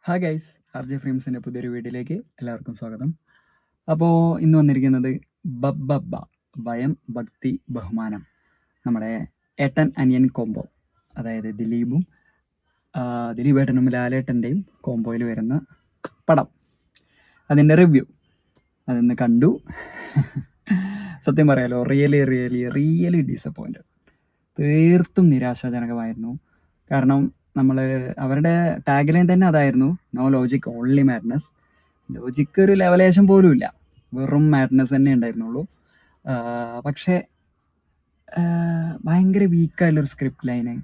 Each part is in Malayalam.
ഹായ് ഗൈസ്, ആർ ജെ ഫ്രെയിംസിൻ്റെ പുതിയൊരു വീഡിയോയിലേക്ക് എല്ലാവർക്കും സ്വാഗതം. അപ്പോൾ ഇന്ന് വന്നിരിക്കുന്നത് ബബ്ബബ്ബ ഭയം ഭക്തി ബഹുമാനം, നമ്മുടെ ഏട്ടൻ അനിയൻ കോംബോ, അതായത് ദിലീപേട്ടനും ലാലേട്ടൻ്റെയും കോംബോയിൽ വരുന്ന പടം, അതിൻ്റെ റിവ്യൂ അതിന്ന് കണ്ടു. സത്യം പറയാലോ, റിയലി ഡിസപ്പോയിൻറ്റഡ്. തീർത്തും നിരാശാജനകമായിരുന്നു. കാരണം അവരുടെ ടാഗ് ലൈൻ തന്നെ അതായിരുന്നു, no logic only madness. Logic ഒരു ലെവലേശം പോലും ഇല്ല, വെറും മാഡ്നസ് തന്നെ ഉണ്ടായിരുന്നുള്ളൂ. പക്ഷേ ഭയങ്കര വീക്കായിട്ടുള്ളൊരു സ്ക്രിപ്റ്റ് ലൈന്,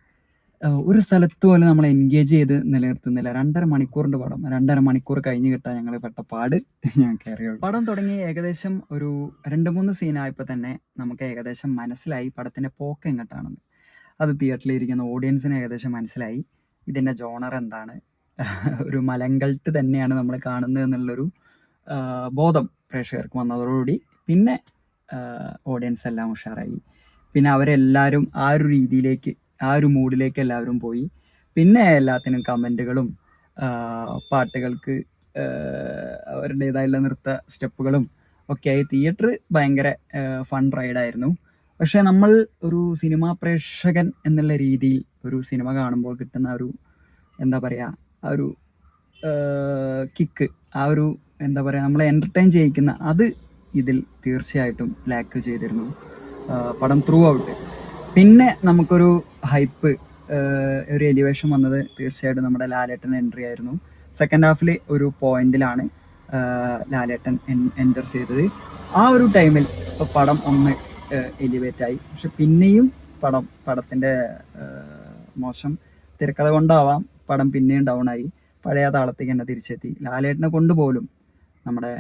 ഒരു സ്ഥലത്ത് പോലും നമ്മളെ എൻഗേജ് ചെയ്ത് നിലനിർത്തുന്നില്ല. 2.5 മണിക്കൂറിൻ്റെ പടം 2.5 മണിക്കൂർ കഴിഞ്ഞ് കിട്ടാൻ ഞങ്ങൾ പെട്ട പാട് ഞാൻ കയറിയുള്ളൂ. പടം തുടങ്ങി ഏകദേശം ഒരു 2-3 സീനായപ്പോൾ തന്നെ നമുക്ക് ഏകദേശം മനസ്സിലായി പടത്തിൻ്റെ പോക്ക് എങ്ങോട്ടാണെന്ന്. അത് തിയേറ്ററിലിരിക്കുന്ന ഓഡിയൻസിന് ഏകദേശം മനസ്സിലായി ഇതിൻ്റെ ജോണർ എന്താണ്, ഒരു മലങ്കൾട്ട് തന്നെയാണ് നമ്മൾ കാണുന്നത് എന്നുള്ളൊരു ബോധം പ്രേക്ഷകർക്ക് വന്നതോടുകൂടി പിന്നെ ഓഡിയൻസ് എല്ലാം ഉഷാറായി. പിന്നെ അവരെല്ലാവരും ആ ഒരു രീതിയിലേക്ക്, ആ ഒരു മൂഡിലേക്ക് എല്ലാവരും പോയി. പിന്നെ എല്ലാത്തിനും കമൻറ്റുകളും പാട്ടുകൾക്ക് അവരുടേതായുള്ള നൃത്ത സ്റ്റെപ്പുകളും ഒക്കെയായി തിയേറ്റർ ഭയങ്കര ഫൺ റൈഡായിരുന്നു. പക്ഷേ നമ്മൾ ഒരു സിനിമാ പ്രേക്ഷകൻ എന്നുള്ള രീതിയിൽ ഒരു സിനിമ കാണുമ്പോൾ കിട്ടുന്ന ഒരു എന്താ പറയുക, ആ ഒരു കിക്ക്, ആ ഒരു എന്താ പറയുക, നമ്മളെ എൻ്റർടൈൻ ചെയ്യിക്കുന്ന അത് ഇതിൽ തീർച്ചയായിട്ടും ലാക്ക് ചെയ്തിരുന്നു പടം ത്രൂ ഔട്ട്. പിന്നെ നമുക്കൊരു ഹൈപ്പ്, ഒരു എലിവേഷൻ വന്നത് തീർച്ചയായിട്ടും നമ്മുടെ ലാലേട്ടൻ എൻട്രി ആയിരുന്നു. സെക്കൻഡ് ഹാഫിൽ ഒരു പോയിന്റിലാണ് ലാലേട്ടൻ എൻ്റർ ചെയ്തത്. ആ ഒരു ടൈമിൽ പടം ഒന്ന് എലിവേറ്റായി. പക്ഷെ പിന്നെയും പടത്തിൻ്റെ മോശം തിരക്കഥ കൊണ്ടാവാം പടം പിന്നെയും ഡൗൺ ആയി, പഴയ താളത്തേക്ക് തന്നെ തിരിച്ചെത്തി. ലാലേട്ടനെ കൊണ്ടുപോലും നമ്മുടെ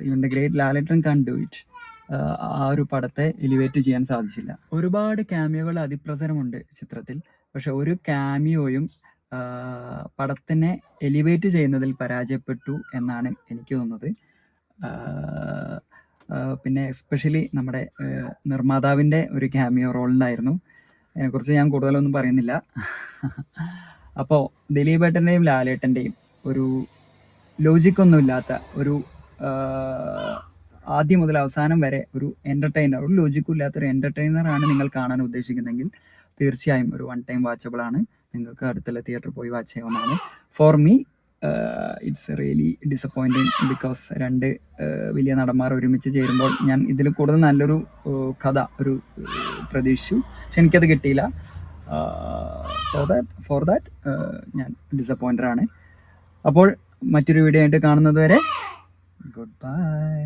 ഇവൻ്റെ great Lalettan can do it, ആ ഒരു പടത്തെ എലിവേറ്റ് ചെയ്യാൻ സാധിച്ചില്ല. ഒരുപാട് ക്യാമിയോകൾ അതിപ്രസരമുണ്ട് ചിത്രത്തിൽ, പക്ഷെ ഒരു ക്യാമിയോയും പടത്തിനെ എലിവേറ്റ് ചെയ്യുന്നതിൽ പരാജയപ്പെട്ടു എന്നാണ് എനിക്ക് തോന്നുന്നത്. പിന്നെ എസ്പെഷ്യലി നമ്മുടെ നിർമ്മാതാവിൻ്റെ ഒരു ക്യാമിയോ റോളുണ്ടായിരുന്നു. അതിനെക്കുറിച്ച് ഞാൻ കൂടുതലൊന്നും പറയുന്നില്ല. അപ്പോൾ ദിലീപേട്ടൻ്റെയും ലാലേട്ടൻ്റെയും ഒരു ലോജിക്കൊന്നുമില്ലാത്ത ഒരു ആദ്യം മുതൽ അവസാനം വരെ ഒരു എൻ്റർടൈനർ, ഒരു ലോജിക്കും ഇല്ലാത്തൊരു എൻ്റർടൈനറാണ് നിങ്ങൾ കാണാൻ ഉദ്ദേശിക്കുന്നതെങ്കിൽ തീർച്ചയായും ഒരു വൺ ടൈം വാച്ചബിൾ ആണ്. നിങ്ങൾക്ക് അടുത്തുള്ള തിയേറ്ററിൽ പോയി വാച്ച് ചെയ്യാവുന്നതാണ്. For me it's really disappointing, because 2 വലിയ നടന്മാർ ഒരുമിച്ച് ചേരുമ്പോൾ ഞാൻ ഇതിൽ കൂടുതൽ നല്ലൊരു കഥ ഒരു പ്രതീക്ഷിച്ചു, പക്ഷെ എനിക്കത് കിട്ടിയില്ല. ഫോർ ദാറ്റ് ഞാൻ ഡിസപ്പോയിൻറ്റഡ് ആണ്. അപ്പോൾ മറ്റൊരു വീഡിയോ ആയിട്ട് കാണുന്നത് വരെ ഗുഡ് ബൈ.